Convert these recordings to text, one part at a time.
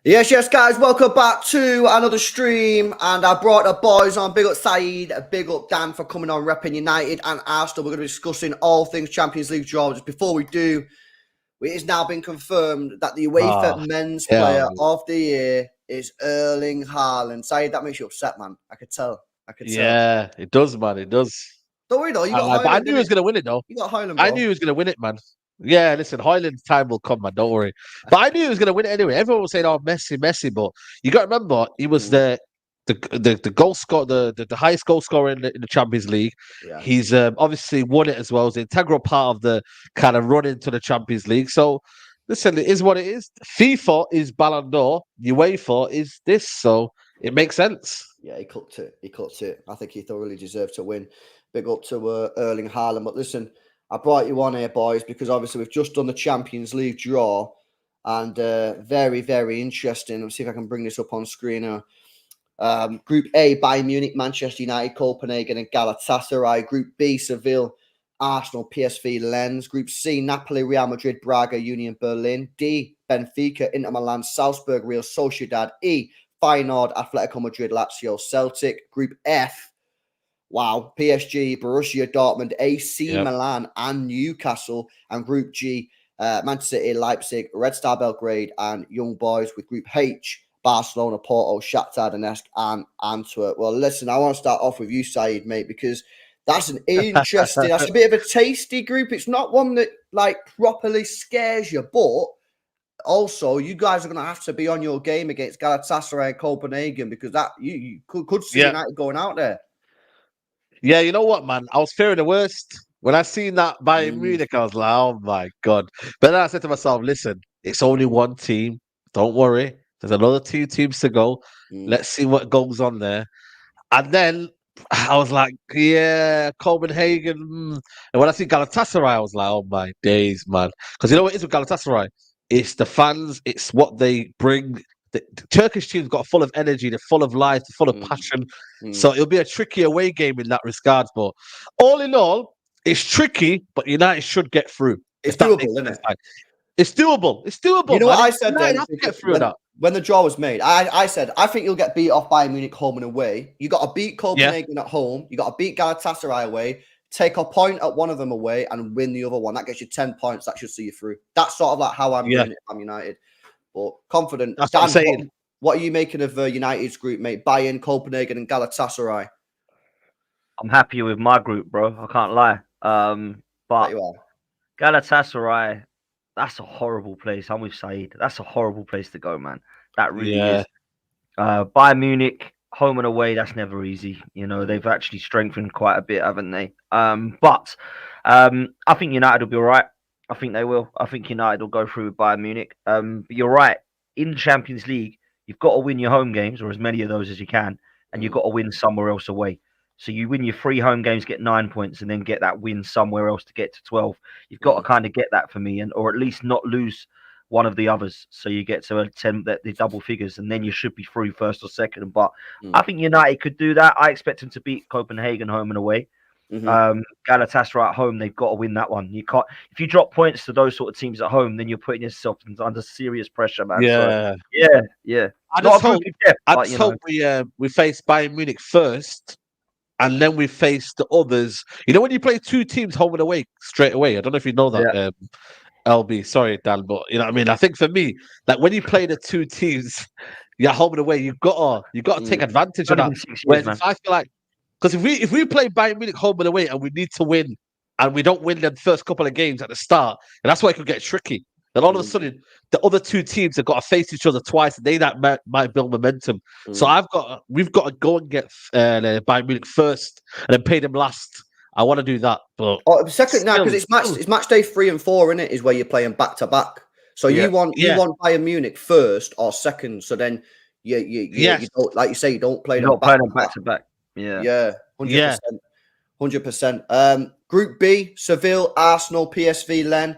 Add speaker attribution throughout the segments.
Speaker 1: Yes, guys. Welcome back to another stream. And I brought the boys on. Big up Saeed, big up Dan for coming on, repping United and Arsenal. We're going to be discussing all things Champions League draw. Just before we do, it has now been confirmed that the UEFA Men's Player of the Year is Erling Haaland. Saeed, that makes you upset, man. I could tell.
Speaker 2: Yeah, it does, man. It does.
Speaker 1: Don't worry, though. You got Haaland.
Speaker 2: I knew he was going to win it, though.
Speaker 1: You got Haaland, bro.
Speaker 2: I knew he was going to win it, man. Yeah, listen, Haaland's time will come, man. Don't worry. But I knew he was going to win it anyway. Everyone was saying, "Oh, Messi," but you got to remember he was the goal scorer, the highest goal scorer in the Champions League.
Speaker 1: Yeah.
Speaker 2: He's obviously won it as well. It's an integral part of the kind of run into the Champions League. So listen, it is what it is. FIFA is Ballon d'Or. UEFA is this, so it makes sense.
Speaker 1: Yeah, he cooked it. I think he thoroughly deserved to win. Big up to Erling Haaland. But listen, I brought you on here, boys, because obviously we've just done the Champions League draw, and very, very interesting. Let's see if I can bring this up on screen now. Group A, Bayern Munich, Manchester United, Copenhagen, and Galatasaray. Group B, Seville, Arsenal, PSV, Lens. Group C, Napoli, Real Madrid, Braga, Union Berlin. D, Benfica, Inter Milan, Salzburg, Real Sociedad. E, Feyenoord, Atletico Madrid, Lazio, Celtic. Group F, wow, PSG, Borussia Dortmund, AC Milan, and Newcastle. And Group G, Manchester City, Leipzig, Red Star Belgrade, and Young Boys. With Group H, Barcelona, Porto, Shakhtar Donetsk, and Antwerp. Well, listen, I want to start off with you, Saeed, mate, because that's an interesting, that's a bit of a tasty group. It's not one that, like, properly scares you, but also, you guys are going to have to be on your game against Galatasaray and Copenhagen, because that you could see United going out there.
Speaker 2: Yeah, you know what, man? I was fearing the worst. When I seen that Bayern Munich, I was like, oh my God. But then I said to myself, listen, it's only one team. Don't worry. There's another 2 teams to go. Let's see what goes on there. And then I was like, yeah, Copenhagen. And when I see Galatasaray, I was like, oh my days, man. Because you know what it is with Galatasaray? It's the fans. It's what they bring. The Turkish team's got full of energy. They're full of life. They're full of passion. So it'll be a tricky away game in that regard. But all in all, it's tricky, but United should get through.
Speaker 1: It's doable, isn't it?
Speaker 2: It's doable. It's doable.
Speaker 1: You know what I said
Speaker 2: then?
Speaker 1: Have to get through that. When the draw was made, I said, I think you'll get beat off Bayern Munich home and away. You got to beat Copenhagen at home. You got to beat Galatasaray away. Take a point at one of them away and win the other one. That gets you 10 points. That should see you through. That's sort of like how I'm doing it if I'm United. But confident.
Speaker 2: That's what I'm saying.
Speaker 1: What are you making of United's group, mate? Bayern, Copenhagen, and Galatasaray.
Speaker 3: I'm happy with my group, bro. I can't lie. But Galatasaray, that's a horrible place. I'm with Saeed. That's a horrible place to go, man. That really is. Bayern Munich, home and away, that's never easy. You know, they've actually strengthened quite a bit, haven't they? But I think United will be all right. I think they will. I think United will go through with Bayern Munich. But you're right. In Champions League, you've got to win your home games, or as many of those as you can, and you've got to win somewhere else away. So you win your 3 home games, get 9 points, and then get that win somewhere else to get to 12. You've got to kind of get that for me, or at least not lose one of the others. So you get to 10, the double figures, and then you should be through first or second. But I think United could do that. I expect them to beat Copenhagen home and away. Galatasaray at home, they've got to win that one. You can't, if you drop points to those sort of teams at home, then you're putting yourself under serious pressure, man.
Speaker 2: Yeah,
Speaker 3: so, yeah.
Speaker 2: I just hope we face Bayern Munich first, and then we face the others. You know, when you play 2 teams home and away straight away, I don't know if you know that. LB, sorry, Dan, but you know what I mean. I think for me, like when you play the 2 teams, you're home and away. You got to take advantage of that. I feel like, because if we play Bayern Munich home and away and we need to win, and we don't win the first couple of games at the start, and that's why it could get tricky. Then all of a sudden, the other 2 teams have got to face each other twice, and that might build momentum. So we've got to go and get Bayern Munich first, and then pay them last. I want to do that, but
Speaker 1: second now, because it's match day 3 and 4, isn't it? Is where you're playing back to back. So you want Bayern Munich first or second. So then you don't, like you say, you don't play them back
Speaker 3: to back.
Speaker 1: Yeah, 100%. Group B, Seville, Arsenal, PSV, Len.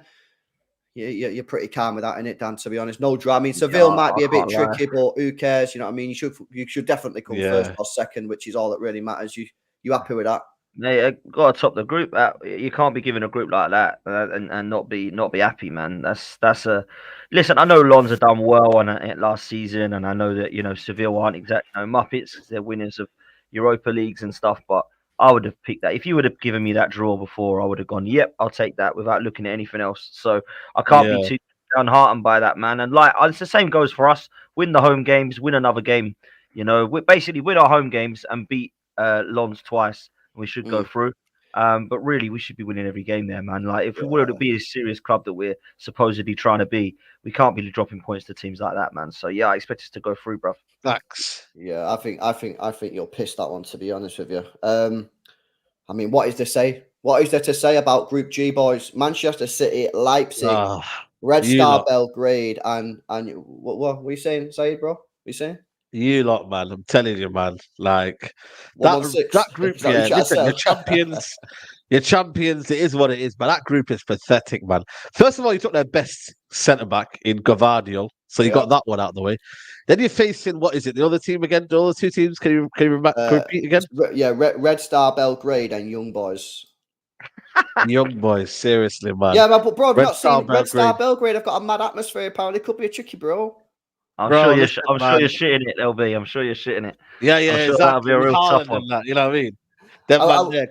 Speaker 1: You're pretty calm with that, innit, Dan, to be honest. No drama. I mean, Seville might be a bit tricky, but who cares? You know what I mean? You should definitely come first or second, which is all that really matters. You happy with that?
Speaker 3: Yeah, got to top the group. You can't be giving a group like that and not be happy, man. That's a listen. I know Lons have done well on it last season, and I know that Seville aren't exactly Muppets. They're winners of Europa Leagues and stuff. But I would have picked that if you would have given me that draw before. I would have gone, yep, I'll take that without looking at anything else. So I can't be too downhearted by that, man. And it's the same goes for us. Win the home games, win another game. We basically win our home games and beat Lons twice. We should go through. But really, we should be winning every game there, man. If we were to be a serious club that we're supposedly trying to be, we can't be dropping points to teams like that, man. So yeah, I expect us to go through, bro.
Speaker 2: Facts.
Speaker 1: Yeah, I think you'll piss that one, to be honest with you. I mean, what is there to say about Group G, boys? Manchester City, Leipzig, Red Star Belgrade, and what were you saying, Saeed, bro? What are you saying?
Speaker 2: You lot, man. I'm telling you, man. That group, listen, you're champions. You're champions. It is what it is. But that group is pathetic, man. First of all, you took their best centre-back in Gavardio. So you got that one out of the way. Then you're facing, what is it, the other team again? The other two teams? Can you repeat again?
Speaker 1: Red Star Belgrade and Young Boys.
Speaker 2: Young Boys, seriously, man.
Speaker 1: Yeah, man, but bro, I've not seen Red Star Belgrade. I've got a mad atmosphere, apparently. Could be a tricky, bro.
Speaker 3: I'm sure you're shitting it, LB. I'm sure you're shitting it.
Speaker 2: Yeah, exactly.
Speaker 3: That'll be a real tough one.
Speaker 2: You know what I mean?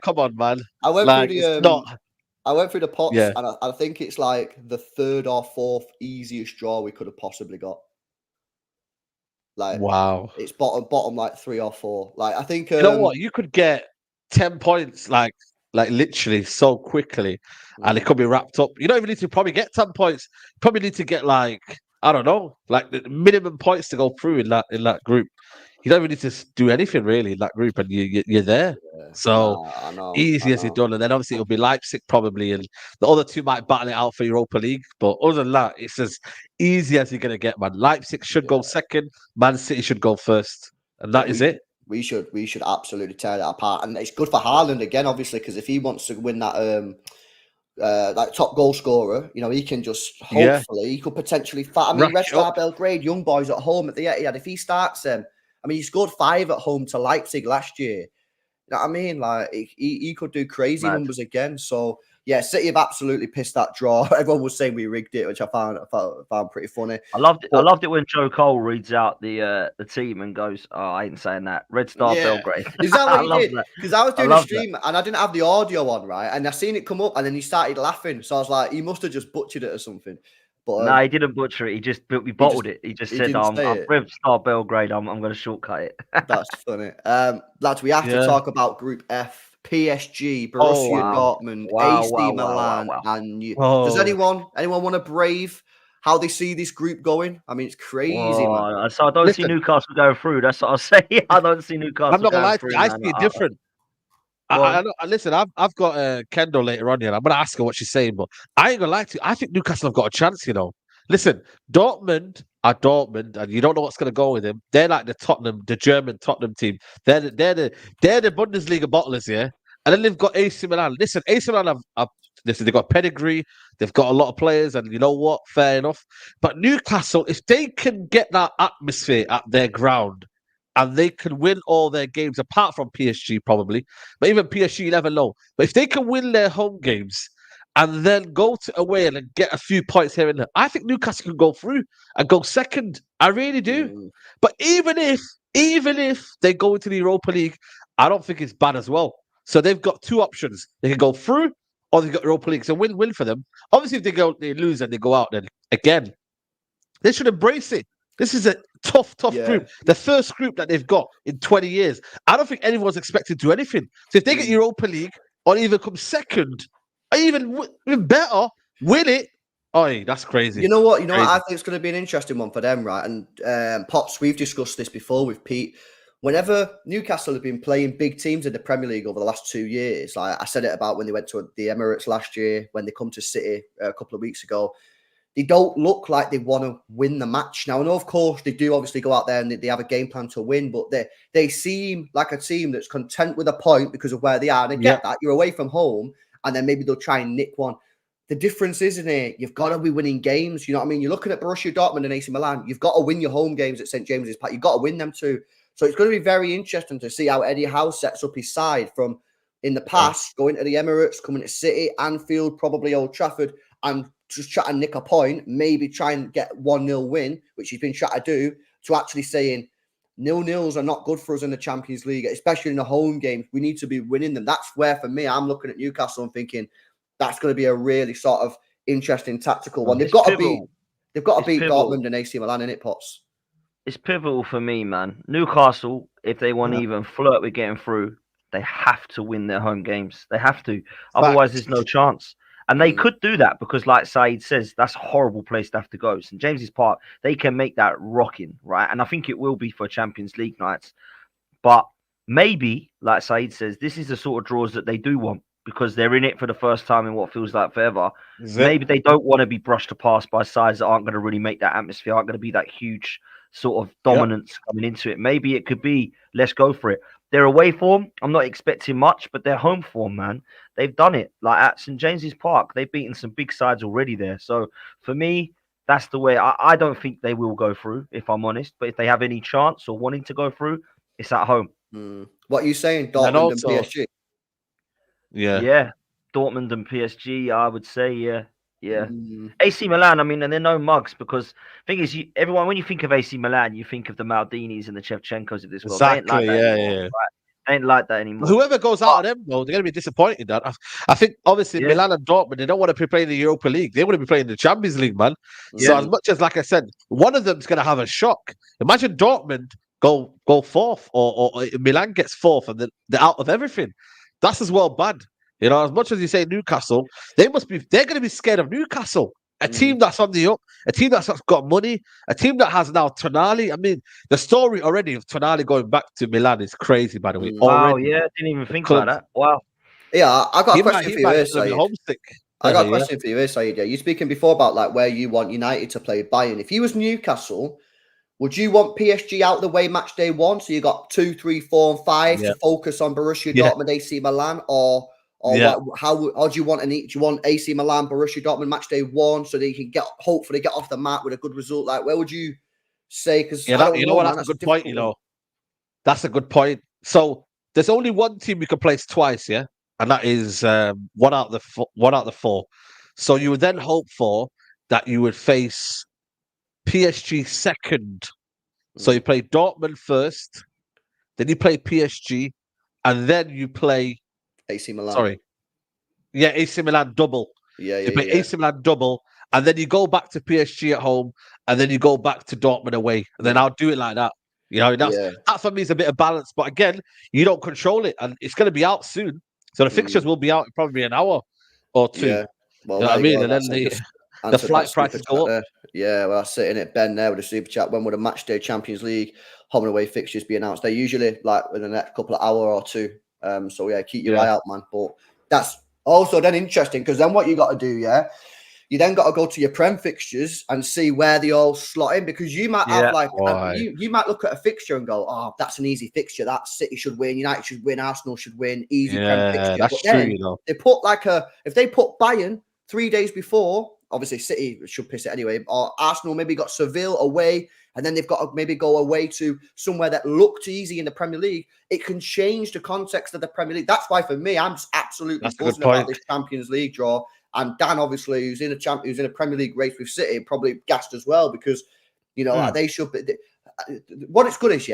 Speaker 2: Come on, man.
Speaker 1: I went through the pots, and I think it's like the third or fourth easiest draw we could have possibly got.
Speaker 2: Wow,
Speaker 1: it's bottom like 3 or 4. I think
Speaker 2: you know what, you could get 10 points like literally so quickly, and it could be wrapped up. You don't even need to probably get 10 points. You probably need to get I don't know, the minimum points to go through in that group. You don't even need to do anything really in that group, and you're there. I know, easy as it's done. And then obviously it'll be Leipzig probably, and the other two might battle it out for Europa League. But other than that, it's as easy as you're gonna get, man. Leipzig should go second. Man City should go first, and that is it.
Speaker 1: We should absolutely tear that apart, and it's good for Haaland again, obviously, because if he wants to win that top goal scorer, he can just hopefully he could potentially. Red Star Belgrade, Young Boys at home at the Etihad. If he starts them, he scored 5 at home to Leipzig last year. You know what I mean? He could do crazy numbers again. So yeah, City have absolutely pissed that draw. Everyone was saying we rigged it, which I found pretty funny.
Speaker 3: I loved it when Joe Cole reads out the team and goes, "Oh, I ain't saying that." Red Star Belgrade.
Speaker 1: Is that what he did? Because I was doing a stream and I didn't have the audio on, right? And I seen it come up, and then he started laughing. So I was like, he must have just butchered it or something. But
Speaker 3: no, he didn't butcher it. We bottled it. He just said, "I'm Red Star Belgrade. I'm going to shortcut it."
Speaker 1: That's funny. Lads, we have to talk about Group F. PSG, Borussia Dortmund, AC Milan, and you. Does anyone want to brave how they see this group going? It's crazy, man.
Speaker 3: So I don't see Newcastle going through. That's what I'll say. I don't see Newcastle.
Speaker 2: I'm not gonna lie to you. I see it different. Listen, I've got Kendall later on here. I'm gonna ask her what she's saying, but I ain't gonna lie to you. I think Newcastle have got a chance. Listen, Dortmund are Dortmund, and you don't know what's gonna go with them. They're like the German Tottenham team. They're the Bundesliga bottlers, yeah. And then they've got AC Milan. Listen, AC Milan they've got pedigree. They've got a lot of players, and you know what? Fair enough. But Newcastle, if they can get that atmosphere at their ground, and they can win all their games, apart from PSG probably, but even PSG, you never know. But if they can win their home games and then go to away and get a few points here and there, I think Newcastle can go through and go second. I really do. But even if they go into the Europa League, I don't think it's bad as well. So they've got 2 options. They can go through, or they've got Europa League. So win for them. Obviously, if they lose and they go out, then again, they should embrace it. This is a tough group. The first group that they've got in 20 years. I don't think anyone's expected to do anything. So if they get Europa League or even come second, or even better, win it. Oh, that's crazy.
Speaker 1: You know what? I think it's going to be an interesting one for them, right? And Pops, we've discussed this before with Pete. Whenever Newcastle have been playing big teams in the Premier League over the last 2 years, like I said it about when they went to the Emirates last year, when they come to City a couple of weeks ago, they don't look like they want to win the match. Now, I know, of course, they do obviously go out there and they have a game plan to win, but they seem like a team that's content with a point because of where they are. And I get that. You're away from home, and then maybe they'll try and nick one. The difference, isn't it? You've got to be winning games. You know what I mean? You're looking at Borussia Dortmund and AC Milan. You've got to win your home games at St. James's Park. You've got to win them too. So it's going to be very interesting to see how Eddie Howe sets up his side from in the past, going to the Emirates, coming to City, Anfield, probably Old Trafford, and just try and nick a point, maybe try and get 1-0 win, which he's been trying to do, to actually saying 0-0s are not good for us in the Champions League, especially in the home games. We need to be winning them. That's where, for me, I'm looking at Newcastle and thinking that's going to be a really sort of interesting tactical one. They've got to beat Dortmund and AC Milan, innit, Potts?
Speaker 3: It's pivotal for me, man. Newcastle, if they want to even flirt with getting through, they have to win their home games. They have to. Otherwise, there's no chance. And they could do that because, like Saeed says, that's a horrible place to have to go. St. James's Park, they can make that rocking, right? And I think it will be for Champions League nights. But maybe, like Saeed says, this is the sort of draws that they do want because they're in it for the first time in what feels like forever. Maybe they don't want to be brushed past by sides that aren't going to really make that atmosphere, aren't going to be that huge sort of dominance coming into it. Maybe it could be, let's go for it. Their away form, I'm not expecting much, but their home form, man, they've done it. Like at St. James's Park, they've beaten some big sides already there. So for me, that's the way. I don't think they will go through, if I'm honest. But if they have any chance or wanting to go through, it's at home.
Speaker 1: What are you saying, Dortmund and PSG?
Speaker 3: Yeah, Dortmund and PSG, I would say, yeah. AC Milan, I mean, and they're no mugs because the thing is, everyone, when you think of AC Milan, you think of the Maldinis and the Shevchenkos of this world.
Speaker 2: Exactly,
Speaker 3: Right? They ain't like that anymore.
Speaker 2: Whoever goes out of them, though, they're going to be disappointed. That I think, obviously, Milan and Dortmund, they don't want to be playing the Europa League. They want to be playing the Champions League, man. So as much as, like I said, one of them's going to have a shock. Imagine Dortmund go fourth, or Milan gets fourth, and they're out of everything. That's as well bad. You know, as much as you say Newcastle, they're going to be scared of Newcastle. A team that's on the up, a team that's got money, a team that has now Tonali. I mean, the story already of Tonali going back to Milan is crazy, by the way.
Speaker 3: Wow, didn't even think about that. Wow.
Speaker 1: Yeah, I got a question for you here, Saeed.
Speaker 2: Homesick.
Speaker 1: I got a question for you here, Saeed. You're speaking before about like where you want United to play Bayern. If you was Newcastle, would you want PSG out the way match day 1? So you got 2, 3, 4, and 5 to focus on Borussia Dortmund, AC Milan, or how do you want? Do you want AC Milan, Borussia Dortmund match day 1 so that you can hopefully get off the mat with a good result? Like, where would you say? Because
Speaker 2: that's a good point. You know, that's a good point. So there's only one team we can place twice, and that is one out of the 4. So you would then hope for that you would face PSG second. So you play Dortmund first, then you play PSG, and then you play
Speaker 1: AC Milan.
Speaker 2: AC Milan double. You play AC Milan double, and then you go back to PSG at home, and then you go back to Dortmund away, and then I'll do it like that. You know, that for me is a bit of balance. But again, you don't control it, and it's going to be out soon. So the fixtures will be out in probably an hour or 2.
Speaker 1: Yeah. Well,
Speaker 2: you know what I mean? And then the flight prices go up.
Speaker 1: Yeah, well, I was sitting at Ben there with a super chat. When would a match day Champions League home and away fixtures be announced? They're usually like in the next couple of hour or 2. So yeah, keep your eye out, man. But that's also then interesting because then what you got to do, you then got to go to your Prem fixtures and see where they all slot in because you might have you might look at a fixture and go, oh, that's an easy fixture. That City should win, United should win, Arsenal should win, easy Prem fixture.
Speaker 2: That's true, you know.
Speaker 1: They put if they put Bayern 3 days before, obviously City should piss it anyway, or Arsenal maybe got Seville away. And then they've got to maybe go away to somewhere that looked easy in the Premier League. It can change the context of the Premier League. That's why, for me, I'm just absolutely buzzing about this Champions League draw. And Dan, obviously, who's in a Premier League race with City, probably gassed as well because, you know, like they should be. What it's good is,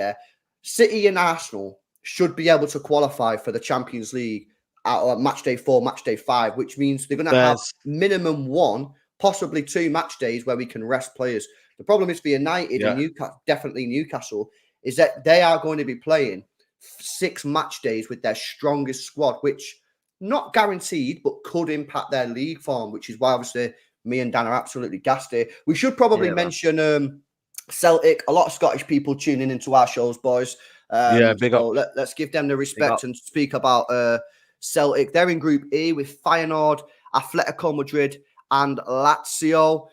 Speaker 1: City and Arsenal should be able to qualify for the Champions League at match day 4, match day 5, which means they're going to have minimum 1, possibly 2 match days where we can rest players. The problem is for United and Newcastle, definitely Newcastle, is that they are going to be playing 6 match days with their strongest squad, which not guaranteed, but could impact their league form, which is why obviously me and Dan are absolutely gassed here. We should probably mention Celtic. A lot of Scottish people tuning into our shows, boys.
Speaker 2: Big up.
Speaker 1: Let's give them the respect and speak about Celtic. They're in Group E with Feyenoord, Atletico Madrid, and Lazio.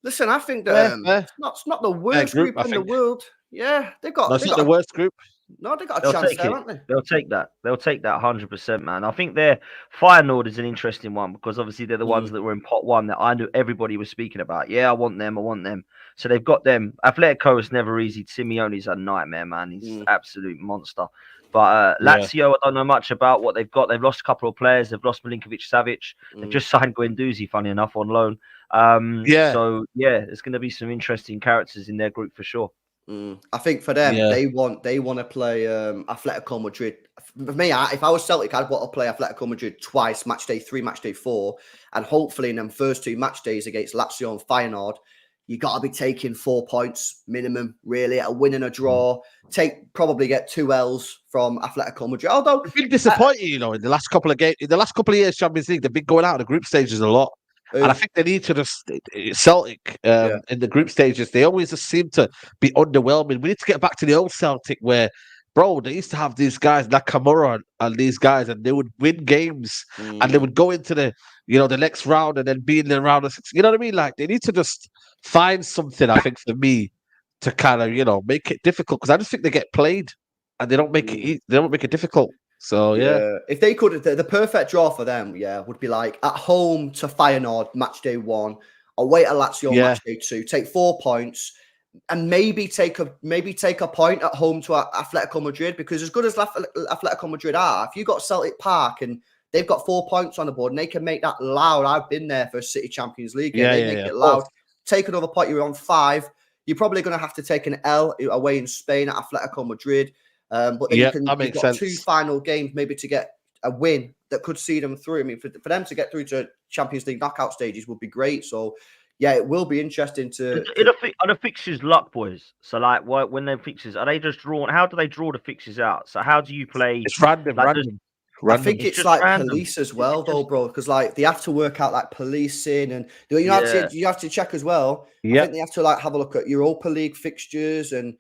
Speaker 1: Listen, I think that it's not the worst group in the world. Yeah, they've got.
Speaker 2: That's not the worst group.
Speaker 1: No, they got a chance there, haven't they?
Speaker 3: They'll take that. They'll take that 100%, man. I think their Feyenoord is an interesting one because obviously they're the ones that were in pot one that I knew everybody was speaking about. Yeah, I want them. So they've got them. Atletico is never easy. Simeone's a nightmare, man. He's an absolute monster. But Lazio, I don't know much about what they've got. They've lost a couple of players. They've lost Milinkovic-Savic. They've just signed Guendouzi, funny enough, on loan. So there's going to be some interesting characters in their group for sure.
Speaker 1: I think for them, they want to play Atletico Madrid. For me, if I was Celtic, I'd want to play Atletico Madrid twice, match day 3, match day 4, and hopefully in them first 2 match days against Lazio and Feyenoord, you got to be taking 4 points minimum, really, a win and a draw. Probably get 2 L's from Atletico Madrid. Although
Speaker 2: it's been disappointing, in the last couple of games, in the last couple of years, Champions League, they've been going out of the group stages a lot. And I think they need to just Celtic in the group stages. They always just seem to be underwhelming. We need to get back to the old Celtic where, bro, they used to have these guys, Nakamura and these guys, and they would win games and they would go into the next round and then be in the round of 6. You know what I mean? Like they need to just find something. I think for me to kind of make it difficult because I just think they get played and they don't make it. They don't make it difficult. So
Speaker 1: if they could, the perfect draw for them, would be like at home to Feyenoord match day 1, away to Lazio match day 2, take 4 points, and maybe take a point at home to Atletico Madrid, because as good as Atletico Madrid are, if you got Celtic Park and they've got 4 points on the board and they can make that loud. I've been there for City Champions League. They make it loud. Take another point. You're on 5. You're probably going to have to take an L away in Spain at Atletico Madrid. But then you've got 2 final games maybe to get a win that could see them through. I mean, for them to get through to Champions League knockout stages would be great. So, it will be interesting to.
Speaker 3: Are the fixtures luck, boys? So, like, when they fixtures, are they just drawn? How do they draw the fixtures out? So, how do you play?
Speaker 2: It's random.
Speaker 1: I think it's like random. Police as well, though, bro, because like they have to work out like policing and you have to check as well. I think they have to like have a look at Europa League fixtures and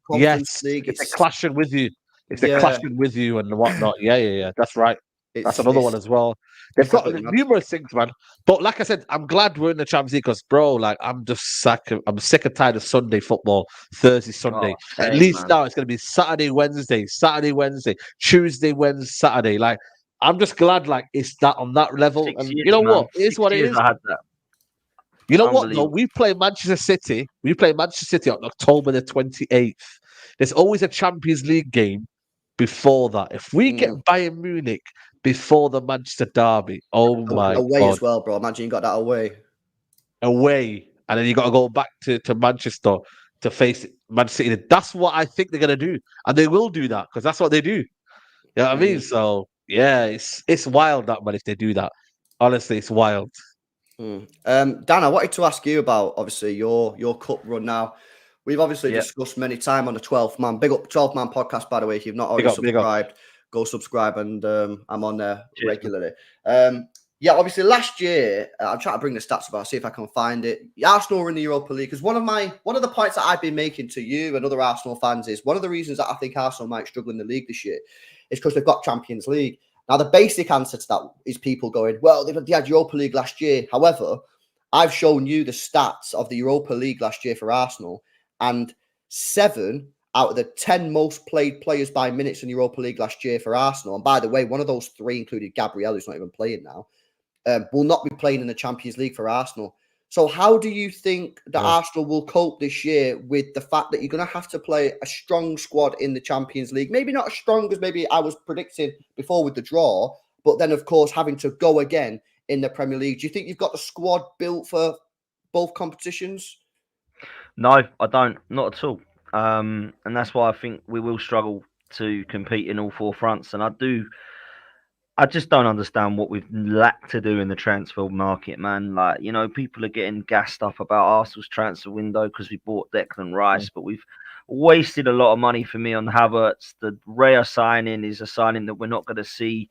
Speaker 1: Conference League.
Speaker 2: It's clashing with you. It's clashing with you and whatnot. Yeah. That's right. That's another one as well. They've got numerous things, man. But like I said, I'm glad we're in the Champions League because, bro, like I'm sick and tired of Sunday football, Thursday, Sunday. At least now it's going to be Saturday, Wednesday, Tuesday, Wednesday, Saturday. Like I'm just glad, like it's that on that level. And you know what? It is what it is.
Speaker 3: I had that.
Speaker 2: You know what? Though we play Manchester City. We play Manchester City on October the 28th. There's always a Champions League game before that. If we get Bayern Munich before the Manchester derby, oh my
Speaker 1: away
Speaker 2: God.
Speaker 1: As well, bro. Imagine you got that away,
Speaker 2: and then you got to go back to Manchester to face Manchester City. That's what I think they're gonna do, and they will do that because that's what they do. You know what I mean? So it's wild that, man. If they do that, honestly, it's wild.
Speaker 1: Dan, I wanted to ask you about obviously your cup run now. We've obviously discussed many times on the 12th Man. Big up 12th Man podcast, by the way. If you've not already subscribed, go subscribe, and I'm on there regularly. Obviously last year, I'm trying to bring the stats about, see if I can find it. Arsenal were in the Europa League, because one of the points that I've been making to you and other Arsenal fans is one of the reasons that I think Arsenal might struggle in the league this year is because they've got Champions League. Now, the basic answer to that is people going, well, they had Europa League last year. However, I've shown you the stats of the Europa League last year for Arsenal, and 7 out of the 10 most played players by minutes in Europa League last year for Arsenal, and by the way, one of those 3 included Gabriel, who's not even playing now, will not be playing in the Champions League for Arsenal. So how do you think that Arsenal will cope this year with the fact that you're going to have to play a strong squad in the Champions League? Maybe not as strong as maybe I was predicting before with the draw, but then, of course, having to go again in the Premier League. Do you think you've got the squad built for both competitions?
Speaker 3: No, I don't. Not at all. And that's why I think we will struggle to compete in all 4 fronts. And I just don't understand what we've lacked to do in the transfer market, man. Like, people are getting gassed up about Arsenal's transfer window because we bought Declan Rice, but we've wasted a lot of money for me on Havertz. The Raya signing is a signing that we're not going to see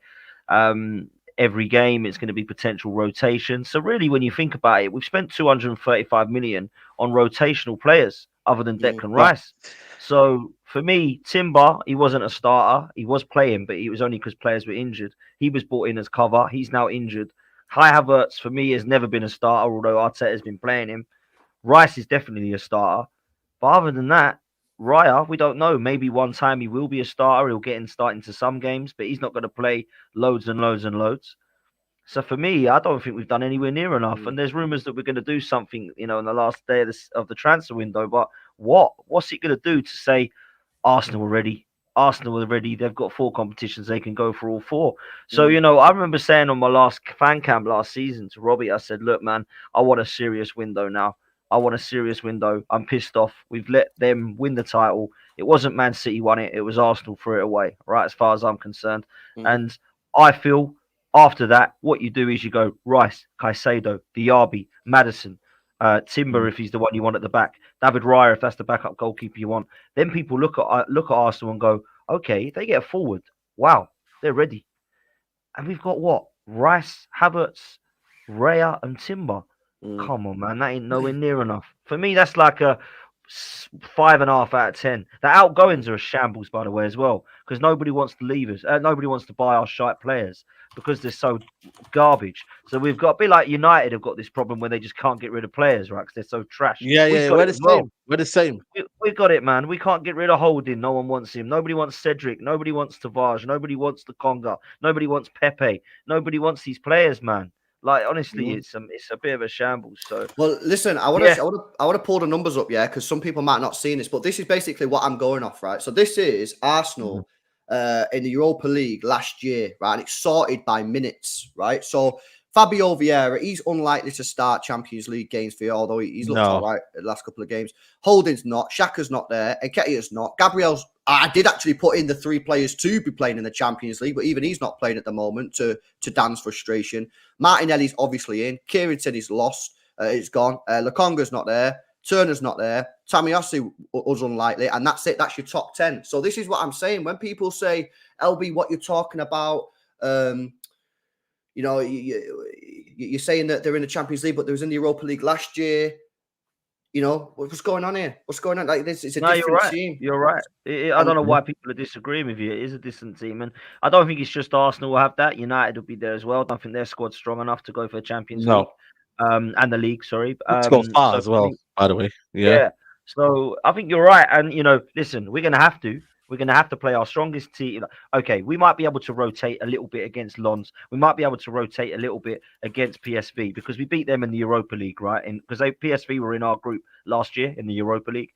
Speaker 3: every game. It's going to be potential rotation. So really, when you think about it, we've spent 235 million on rotational players other than Declan Rice. So for me, Timber, he wasn't a starter. He was playing, but it was only because players were injured. He was brought in as cover. He's now injured. Kai Havertz, for me, has never been a starter, although Arteta's been playing him. Rice is definitely a starter. But other than that, Raya, we don't know. Maybe one time he will be a starter. He'll get in start into some games, but he's not going to play loads and loads and loads. So for me, I don't think we've done anywhere near enough. And there's rumours that we're going to do something, in the last day of the transfer window. But what? What's it going to do to say Arsenal are ready? Arsenal are ready. They've got 4 competitions. They can go for all 4. So, I remember saying on my last fan camp last season to Robbie, I said, look, man, I want a serious window now. I want a serious window. I'm pissed off. We've let them win the title. It wasn't Man City won it. It was Arsenal threw it away, right, as far as I'm concerned. And I feel after that, what you do is you go Rice, Caicedo, Diaby, Maddison, Timber if he's the one you want at the back, David Raya if that's the backup goalkeeper you want. Then people look at Arsenal and go, okay, if they get a forward, wow, they're ready. And we've got what? Rice, Havertz, Raya, and Timber. Come on, man, that ain't nowhere near enough. For me, that's like a 5.5 out of 10. The outgoings are a shambles, by the way, as well, because nobody wants to leave us. Nobody wants to buy our shite players because they're so garbage. So we've got a bit like United have got this problem where they just can't get rid of players, right? Because they're so trash.
Speaker 2: We're the same. We're the same.
Speaker 3: We got it, man. We can't get rid of Holding. No one wants him. Nobody wants Cedric. Nobody wants Tavares. Nobody wants the Conga. Nobody wants Pepe. Nobody wants these players, man. Like, honestly, it's a bit of a shambles. So,
Speaker 1: well, listen, I want to pull the numbers up, because some people might not seen this, but this is basically what I'm going off, right? So this is Arsenal in the Europa League last year, right? And it's sorted by minutes, right? So Fabio Vieira, he's unlikely to start Champions League games for you, although he's looked all right the last couple of games. Holding's not, Xhaka's not there, Nketiah's not, Gabriel's. I did actually put in the 3 players to be playing in the Champions League, but even he's not playing at the moment to Dan's frustration. Martinelli's obviously in. Kieran he's lost. It's gone. Lokonga's not there. Turner's not there. Tomiyasu was unlikely. And that's it. That's your top 10. So this is what I'm saying. When people say, LB, what you're talking about, you're saying that they're in the Champions League, but they was in the Europa League last year. What's going on here? What's going on? Like this, it's a different team.
Speaker 3: You're right. I don't know why people are disagreeing with you. It is a decent team, and I don't think it's just Arsenal will have that. United will be there as well. I don't think their squad's strong enough to go for a Champions League, and the league. Sorry,
Speaker 2: it's gone far as well. By the way, yeah.
Speaker 3: So I think you're right, and listen, we're gonna have to. We're going to have to play our strongest team. Okay, we might be able to rotate a little bit against Lons. We might be able to rotate a little bit against PSV because we beat them in the Europa League, right? And because PSV were in our group last year in the Europa League.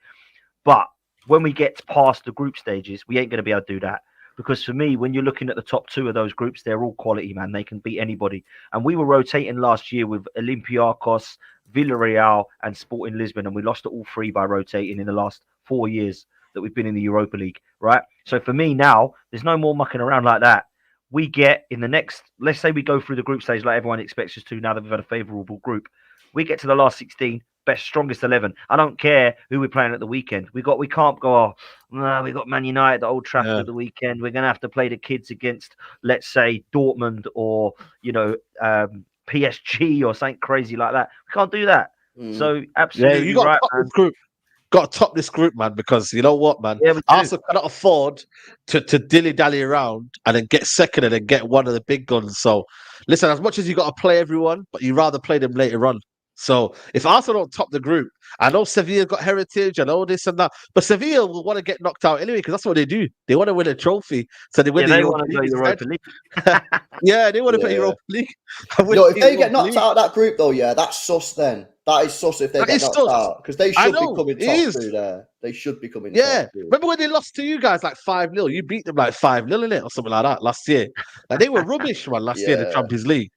Speaker 3: But when we get past the group stages, we ain't going to be able to do that. Because for me, when you're looking at the top 2 of those groups, they're all quality, man. They can beat anybody. And we were rotating last year with Olympiacos, Villarreal, and Sporting Lisbon. And we lost to all 3 by rotating in the last 4 years that we've been in the Europa League, right? So for me now, there's no more mucking around like that. We get in the next, let's say we go through the group stage like everyone expects us to now that we've had a favourable group. We get to the last 16, best, strongest 11. I don't care who we're playing at the weekend. We can't go, we got Man United at Old Trafford at the weekend. We're going to have to play the kids against, let's say, Dortmund or, PSG or something crazy like that. We can't do that. So absolutely right, man.
Speaker 2: Group. Got to top this group, man, because you know what, man? Arsenal cannot afford to dilly-dally around and then get second and then get one of the big guns. So, listen, as much as you got to play everyone, but you rather play them later on. So, if Arsenal don't top the group, I know Sevilla got heritage and all this and that, but Sevilla will want to get knocked out anyway because that's what they do. They want to win a trophy, so they win the Europa League. Yeah, they want to play Europa League.
Speaker 1: If they get knocked out of that group, though, that's sus then. That is sus if they get knocked out because they should be coming top 2 there. They should be coming top 2.
Speaker 2: Remember when they lost to you guys like 5-0? You beat them like 5-0 in it or something like that last year. Like they were rubbish last year in the Champions League.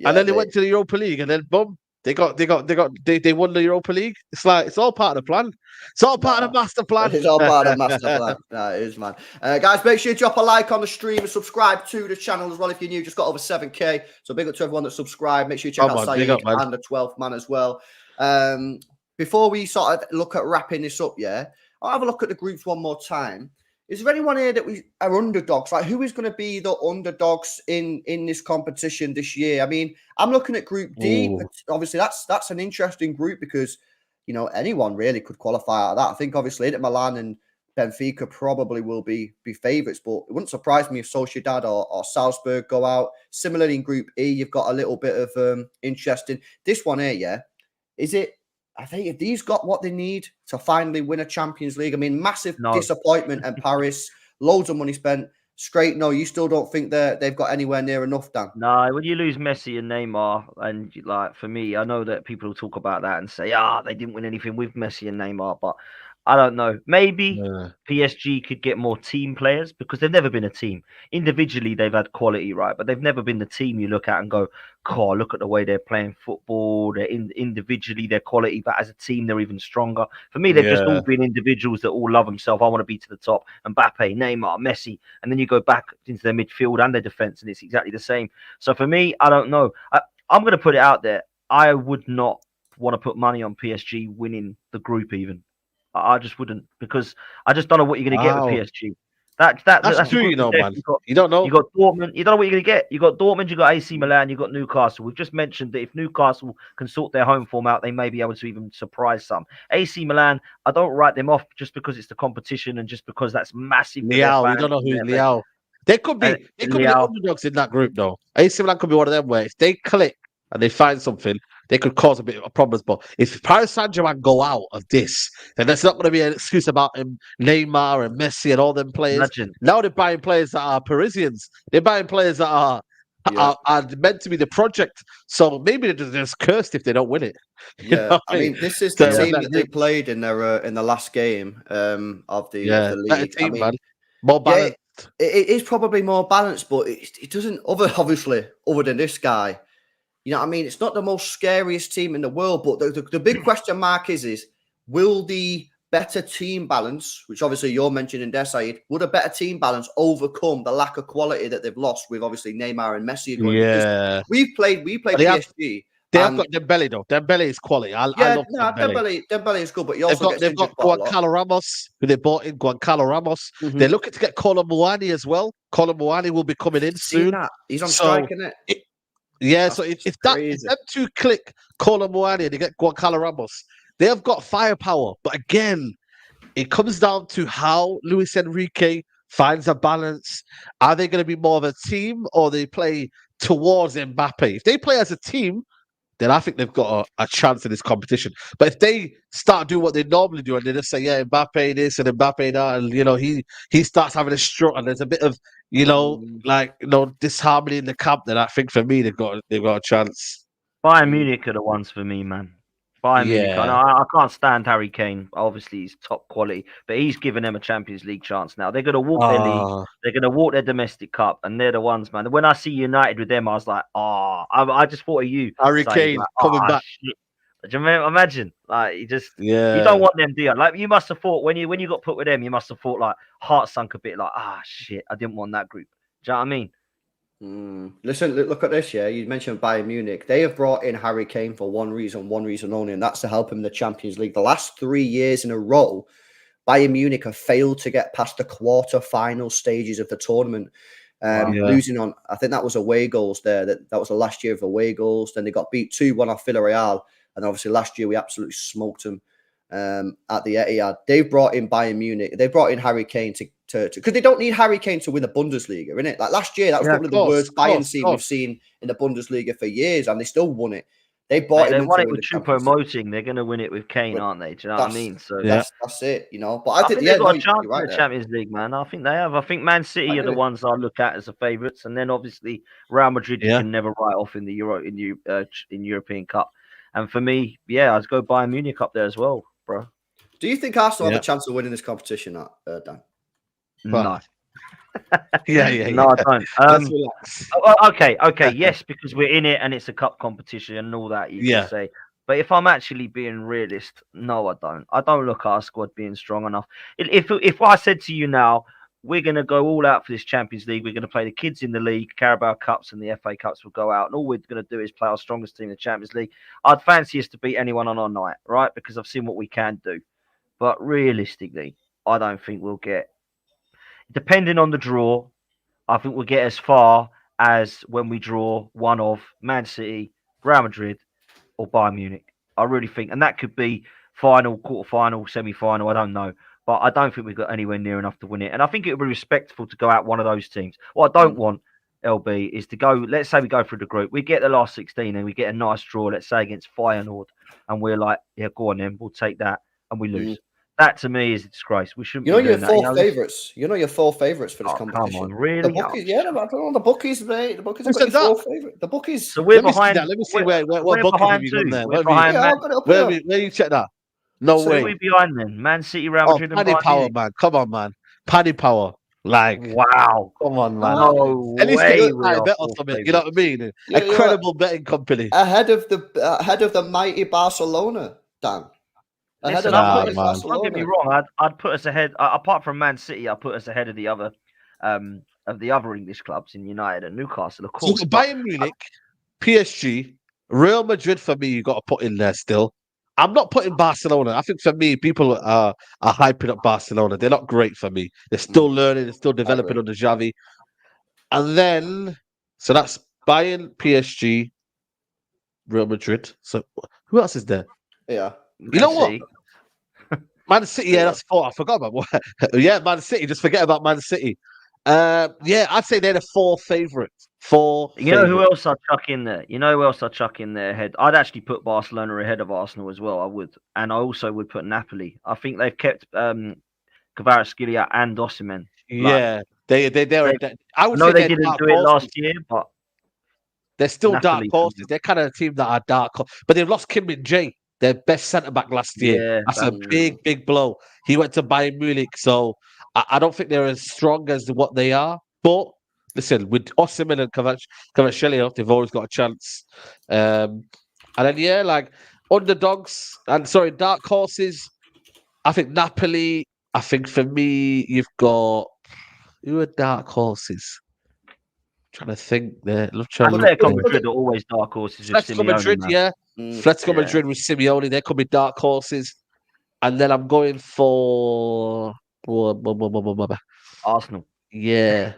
Speaker 2: And then they went to the Europa League and then boom, they won the Europa League. It's like it's all part of the plan. It's all part of the master plan.
Speaker 1: It's all part of the master plan. No, it is, man. Guys, make sure you drop a like on the stream and subscribe to the channel as well if you're new. Just got over 7K. So big up to everyone that subscribed. Make sure you check out Saeed and the 12th man as well. Before we sort of look at wrapping this up, I'll have a look at the groups one more time. Is there anyone here that we are underdogs? Like, who is going to be the underdogs in this competition this year? I mean, I'm looking at Group D. But obviously, that's an interesting group because, anyone really could qualify out of that. I think, obviously, Inter Milan and Benfica probably will be favourites, but it wouldn't surprise me if Sociedad or Salzburg go out. Similarly, in Group E, you've got a little bit of interest in this one here, Is it I think if these got what they need to finally win a Champions League, I mean, massive disappointment in Paris, loads of money spent. Straight, no, you still don't think they've got anywhere near enough, Dan?
Speaker 3: No, when you lose Messi and Neymar, and like for me, I know that people will talk about that and say, they didn't win anything with Messi and Neymar, but I don't know. Maybe PSG could get more team players because they've never been a team. Individually, they've had quality, right? But they've never been the team you look at and go, God, look at the way they're playing football. They're individually, their quality, but as a team, they're even stronger. For me, they've just all been individuals that all love themselves. I want to be to the top. Mbappe, Neymar, Messi. And then you go back into their midfield and their defense, and it's exactly the same. So for me, I don't know. I'm going to put it out there. I would not want to put money on PSG winning the group even. I just wouldn't, because I just don't know what you're going to get with PSG. That's
Speaker 2: true, man. You don't know.
Speaker 3: You got Dortmund. You don't know what you're going to get. You got Dortmund. You got AC Milan. You got Newcastle. We've just mentioned that if Newcastle can sort their home form out, they may be able to even surprise some. AC Milan, I don't write them off just because it's the competition and just because that's massive.
Speaker 2: Liao, you don't know who's Liao. They could be the underdogs in that group, though. AC Milan could be one of them where if they click and they find something, they could cause a bit of problems. But if Paris Saint-Germain go out of this, then there's not going to be an excuse about Neymar and Messi and all them players.
Speaker 3: Imagine.
Speaker 2: Now they're buying players that are Parisians. They're buying players that are meant to be the project. So maybe they're just cursed if they don't win it.
Speaker 1: Yeah, I mean, this is the team that they played in their in the last game of the league.
Speaker 2: Team, man. More balanced.
Speaker 1: It is probably more balanced, but it doesn't. Obviously, other than this guy. You know what I mean? It's not the most scariest team in the world, but the big question mark is will the better team balance, which obviously you're mentioning there, Saeed, would a better team balance overcome the lack of quality that they've lost with obviously Neymar and Messi? We played PSG.
Speaker 2: They have got Dembele though. Dembele is quality. I love Dembele.
Speaker 1: Dembele is good, but
Speaker 2: they've got Goncalo Ramos, who they bought in. Goncalo Ramos. Mm-hmm. They're looking to get Kolo Muani as well. Kolo Muani will be coming in soon.
Speaker 1: He's on strike, isn't it?
Speaker 2: So if them two click Kolo Muani and they get Goncalo Ramos, they have got firepower. But again, it comes down to how Luis Enrique finds a balance. Are they going to be more of a team or they play towards Mbappe? If they play as a team, then I think they've got a chance in this competition. But if they start doing what they normally do and they just say, Mbappe this and Mbappe that, and he starts having a strut and there's a bit of disharmony in the camp, then I think for me they've got a chance.
Speaker 3: Bayern Munich are the ones for me, man. Bayern Munich. I can't stand Harry Kane. Obviously, he's top quality, but he's given them a Champions League chance now. They're going to walk their league. They're going to walk their domestic cup, and they're the ones, man. When I see United with them, I was like, I just thought of you.
Speaker 2: Harry Kane coming back.
Speaker 3: Shit. Do you imagine? Like, you don't want them, do you? Like, you must have thought when you got put with them, you must have thought like heart sunk a bit, like, shit, I didn't want that group. Do you know what I mean?
Speaker 1: Listen, look at this. Yeah, you mentioned Bayern Munich. They have brought in Harry Kane for one reason only, and that's to help him in the Champions League. The last 3 years in a row, Bayern Munich have failed to get past the quarter-final stages of the tournament, losing on. I think that was away goals there. That was the last year of away goals. Then they got beat 2-1 off Villarreal, and obviously last year we absolutely smoked them at the Etihad. They've brought in Bayern Munich. They brought in Harry Kane to because they don't need Harry Kane to win the Bundesliga, innit? Like last year, that was probably the worst Bayern team we've seen in the Bundesliga for years, and they still won it. They bought
Speaker 3: They won it with Choupo-Moting. They're going to win it with Kane, aren't they? Do you know what I mean? So
Speaker 1: that's it, you know. But I think
Speaker 3: they've got a chance in the Champions League, man. I think they have. I think Man City are the ones I look at as the favourites, and then obviously Real Madrid you can never write off in the European Cup. And for me, I'd go Bayern Munich up there as well, bro.
Speaker 1: Do you think Arsenal have a chance of winning this competition, Dan?
Speaker 3: No.
Speaker 2: No,
Speaker 3: I don't. Okay. Yes, because we're in it and it's a cup competition and all that, you can say. But if I'm actually being realist, no, I don't. I don't look at our squad being strong enough. If I said to you now, we're going to go all out for this Champions League, we're going to play the kids in the league, Carabao Cups and the FA Cups will go out, and all we're going to do is play our strongest team in the Champions League, I'd fancy us to beat anyone on our night, right? Because I've seen what we can do. But realistically, I don't think we'll get... Depending on the draw, I think we'll get as far as when we draw one of Man City, Real Madrid, or Bayern Munich. I really think, and that could be final, quarter-final, semi-final, I don't know. But I don't think we've got anywhere near enough to win it. And I think it would be respectful to go out one of those teams. What I don't want LB, is to go. Let's say we go through the group, we get the last 16, and we get a nice draw. Let's say against Feyenoord, and we're like, yeah, go on then, we'll take that, and we lose. That to me is a disgrace. We shouldn't.
Speaker 1: Your four favourites. Your four favourites for this competition.
Speaker 3: Come on, really?
Speaker 1: The bookies, I don't know. The bookies, mate. The bookies have got your four favourites. The bookies.
Speaker 3: So we're behind.
Speaker 2: Let me see what bookies have you done there. Where you check that? No way.
Speaker 3: Who are we behind then? Man City, Real Madrid, and
Speaker 2: Paddy Power, man. Come on, man. Paddy Power. Like,
Speaker 3: wow.
Speaker 2: Come on, man.
Speaker 3: No
Speaker 2: At least
Speaker 3: way.
Speaker 2: get a bet or something. You know what I mean? A credible betting company.
Speaker 1: Ahead of the mighty Barcelona, Dan.
Speaker 3: Listen, don't get me wrong. I'd put us ahead. Apart from Man City, I'd put us ahead of the other English clubs in United and Newcastle, of course.
Speaker 2: So Bayern Munich, PSG, Real Madrid for me, you got to put in there still. I'm not putting Barcelona. I think for me, people are hyping up Barcelona. They're not great for me. They're still learning. They're still developing under Xavi. And then, so that's Bayern, PSG, Real Madrid. So who else is there?
Speaker 1: Yeah.
Speaker 2: You know what? Man City, that's four. I forgot about what. Yeah, Man City. Just forget about Man City. I'd say they're the four favourites.
Speaker 3: You know who else I'd chuck in there? I'd actually put Barcelona ahead of Arsenal as well. I would, and I also would put Napoli. I think they've kept Kvaratskhelia and Osimhen.
Speaker 2: Yeah, they're. I would
Speaker 3: say
Speaker 2: they
Speaker 3: didn't do it last year, but
Speaker 2: they're still Napoli, dark horses. They're kind of a team that are dark, but they've lost Kim Min-jae, their best centre back last year.
Speaker 3: Yeah,
Speaker 2: that's a big blow. He went to Bayern Munich, so I don't think they're as strong as what they are. But listen, with Osimhen and Kvaratskhelia, they've always got a chance. And then like underdogs and dark horses. I think Napoli. I think for me, you've got who are dark horses. I'm trying to think there.
Speaker 3: Atletico Madrid are always dark horses.
Speaker 2: Atletico Madrid, Atletico Madrid with Simeone, they could be dark horses. And then I'm going for
Speaker 3: Arsenal.
Speaker 2: Yeah.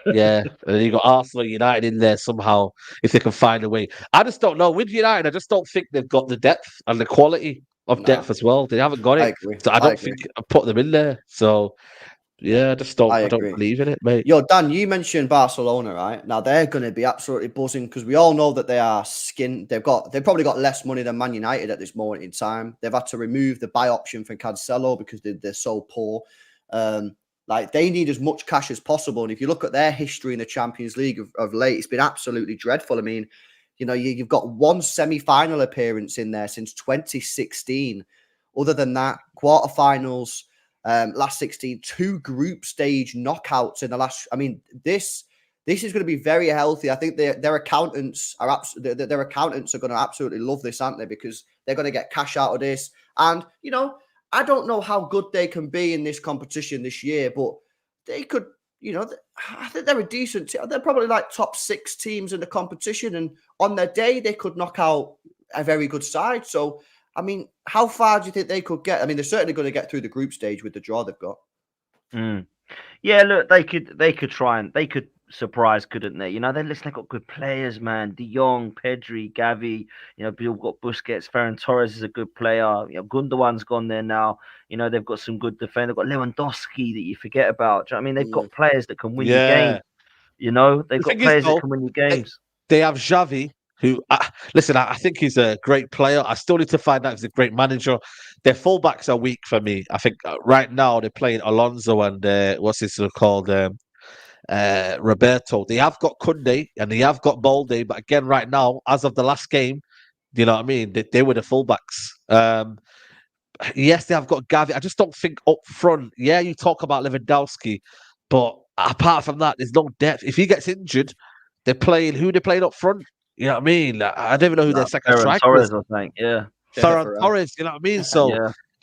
Speaker 2: Yeah. And then you got Arsenal, United in there somehow, if they can find a way. I just don't know. With United, I just don't think they've got the depth and the quality of depth as well. They haven't got it. So I don't think I put them in there. So yeah, I just don't. I don't believe in it, mate.
Speaker 1: Yo, Dan, you mentioned Barcelona, right? Now they're going to be absolutely buzzing because we all know that they are they've probably got less money than Man United at this moment in time. They've had to remove the buy option for Cancelo because they're so poor. Like they need as much cash as possible. And if you look at their history in the Champions League of late, it's been absolutely dreadful. I mean, you've got one semi-final appearance in there since 2016. Other than that, quarterfinals. Last 16, 2 group stage knockouts in the last. I mean, this is going to be very healthy. I think their accountants are going to absolutely love this, aren't they? Because they're going to get cash out of this. And I don't know how good they can be in this competition this year, but they could. I think they're a decent team. They're probably like top 6 teams in the competition, and on their day they could knock out a very good side. So. I mean, how far do you think they could get? I mean, they're certainly going to get through the group stage with the draw they've got.
Speaker 3: Yeah, look, they could try and they could surprise, couldn't they? They've got good players, man. De Jong, Pedri, Gavi. We've got Busquets. Ferran Torres is a good player. Gundogan's gone there now. They've got some good defense. They've got Lewandowski that you forget about. Do you know what I mean? They've got players that can win you games. They've got players that can win you games.
Speaker 2: They have Xavi. Who, I think he's a great player. I still need to find out if he's a great manager. Their fullbacks are weak for me. I think right now they're playing Alonso and what's this called? Roberto. They have got Koundé and they have got Balde, but again, right now, as of the last game, you know what I mean? They were the fullbacks. Yes, they have got Gavi. I just don't think up front. Yeah, you talk about Lewandowski, but apart from that, there's no depth. If he gets injured, they're playing up front. You know what I mean? I don't even know who their second striker is.
Speaker 3: I think, yeah.
Speaker 2: Ferran Torres, you know what I mean? So,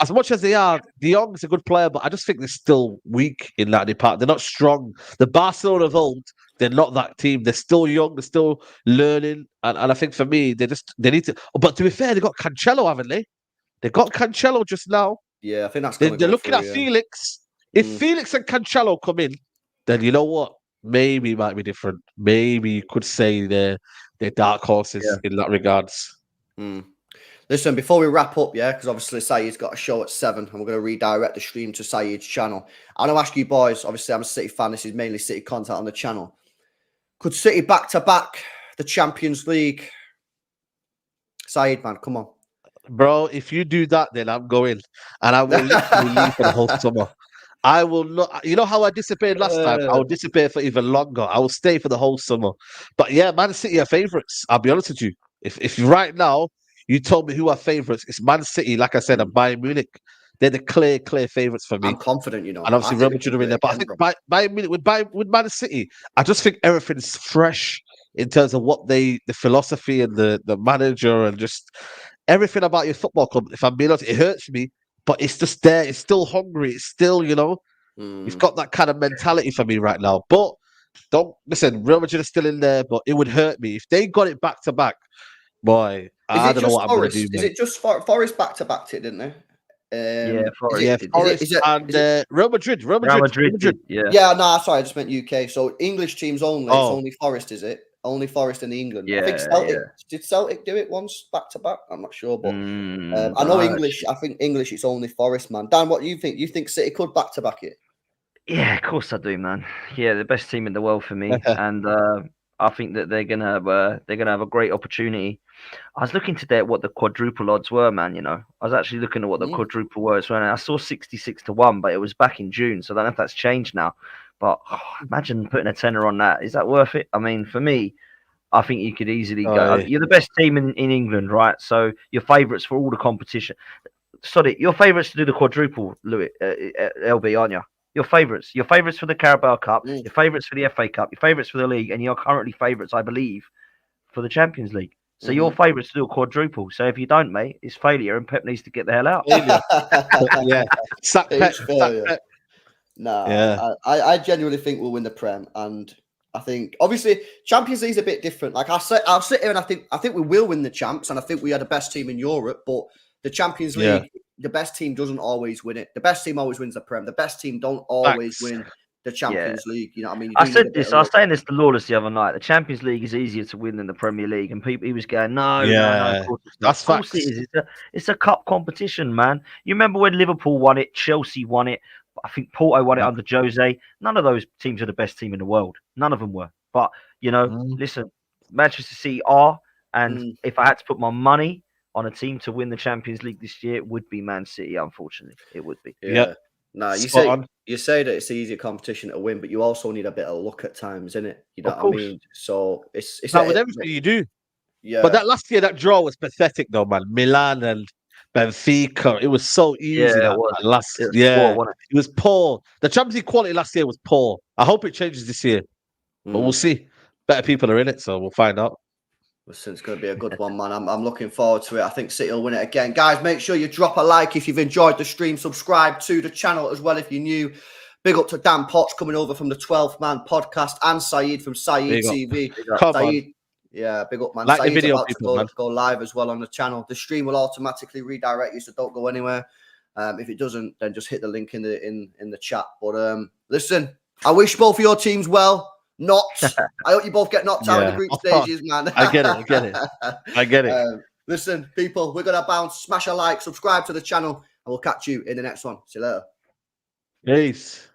Speaker 2: as much as they are, De Jong's a good player, but I just think they're still weak in that department. They're not strong. The Barcelona of old, they're not that team. They're still young. They're still learning. And I think for me, they need to. But to be fair, they got Cancelo, haven't they? They got Cancelo just now.
Speaker 1: Yeah, I think that's.
Speaker 2: They're looking at Felix. If Felix and Cancelo come in, then you know what? Maybe it might be different. Maybe you could say they're dark horses in that regards.
Speaker 1: Listen, before we wrap up, because obviously Saeed's got a show at 7 and we're going to redirect the stream to Saeed's channel. I want to ask you boys, obviously I'm a City fan, this is mainly City content on the channel. Could City back-to-back the Champions League? Saeed, man, come on.
Speaker 2: Bro, if you do that, then I'm going. And I will literally leave for the whole summer. I will not. You know how I disappeared last time? I will disappear for even longer. I will stay for the whole summer. But yeah, Man City are favourites. I'll be honest with you. If right now you told me who are favourites, it's Man City, like I said, and Bayern Munich. They're the clear favourites for me.
Speaker 1: I'm confident, you know.
Speaker 2: And obviously Real Madrid are in there. But I think Bayern Munich, with Man City, I just think everything's fresh in terms of what the philosophy and the manager and just everything about your football club. If I'm being honest, it hurts me. But it's just there. It's still hungry. It's still, you've got that kind of mentality for me right now. But don't listen. Real Madrid are still in there, but it would hurt me if they got it back to back. Boy, I don't know what I'm going to do.
Speaker 1: Is it just Forest back to back it, didn't they?
Speaker 3: Forest.
Speaker 2: Forest and Real Madrid. Real Madrid.
Speaker 1: Yeah, no, sorry, I just meant UK. So English teams only. It's only Forest, is it? Only Forest in England.
Speaker 3: Yeah,
Speaker 1: I think Celtic did Celtic do it once back to back? I'm not sure, but I know English. I think English it's only Forest, man. Dan, what do you think? You think City could back to back it?
Speaker 3: Yeah, of course I do, man. Yeah, the best team in the world for me, and I think that they're gonna have a great opportunity. I was looking today at what the quadruple odds were, man. I was actually looking at what the quadruple was, and I saw 66 to 1, but it was back in June, so I don't know if that's changed now. But imagine putting a tenner on that. Is that worth it? I mean, for me, I think you could easily go. You're the best team in England, right? So you're favourites for all the competition. Sorry, you're favourites to do the quadruple, Louis, LB, aren't you? Your favourites. You're favourites for the Carabao Cup. You're favourites for the FA Cup. You're favourites for the league, and you're currently favourites, I believe, for the Champions League. So you're favourites to do a quadruple. So if you don't, mate, it's failure, and Pep needs to get the hell out.
Speaker 2: Yeah, sack Pep.
Speaker 1: No, I genuinely think we'll win the Prem, and I think obviously Champions League's a bit different. Like I'll sit here and I think we will win the champs, and I think we are the best team in Europe. But the Champions League, the best team doesn't always win it. The best team always wins the Prem. The best team don't always win the Champions League. You know what I mean?
Speaker 3: I said this. I was saying this to Lawless the other night. The Champions League is easier to win than the Premier League, and he was going, no, of course it's not.
Speaker 2: That's facts.
Speaker 3: It is. It's a cup competition, man. You remember when Liverpool won it, Chelsea won it. I think Porto won it under Jose. None of those teams are the best team in the world. None of them were. But, listen, Manchester City are. And if I had to put my money on a team to win the Champions League this year, it would be Man City, unfortunately. It would be.
Speaker 1: Yeah. No, you say that it's easier competition to win, but you also need a bit of luck at times, innit? You know what I mean? So it's
Speaker 2: not with everything you do.
Speaker 1: Yeah.
Speaker 2: But that last year, that draw was pathetic, though, man. Milan and Benfica, it was so easy.
Speaker 3: It
Speaker 2: was poor. The Champions League quality last year was poor. I hope it changes this year, but we'll see. Better people are in it, so we'll find out.
Speaker 1: Listen, it's going to be a good one, man. I'm looking forward to it. I think City will win it again. Guys, make sure you drop a like if you've enjoyed the stream. Subscribe to the channel as well if you're new. Big up to Dan Potts coming over from the 12th Man podcast and Saeed from Saeed TV. Saeed, yeah, big up, man.
Speaker 2: Like
Speaker 1: Saeed's
Speaker 2: the video,
Speaker 1: about
Speaker 2: people,
Speaker 1: to go live as well on the channel. The stream will automatically redirect you, so don't go anywhere. If it doesn't, then just hit the link in the chat. But listen, I wish both of your teams well. I hope you both get knocked out in the group stages, man.
Speaker 2: I get it.
Speaker 1: Listen, people, we're gonna bounce. Smash a like, subscribe to the channel, and we'll catch you in the next one. See you later.
Speaker 2: Peace.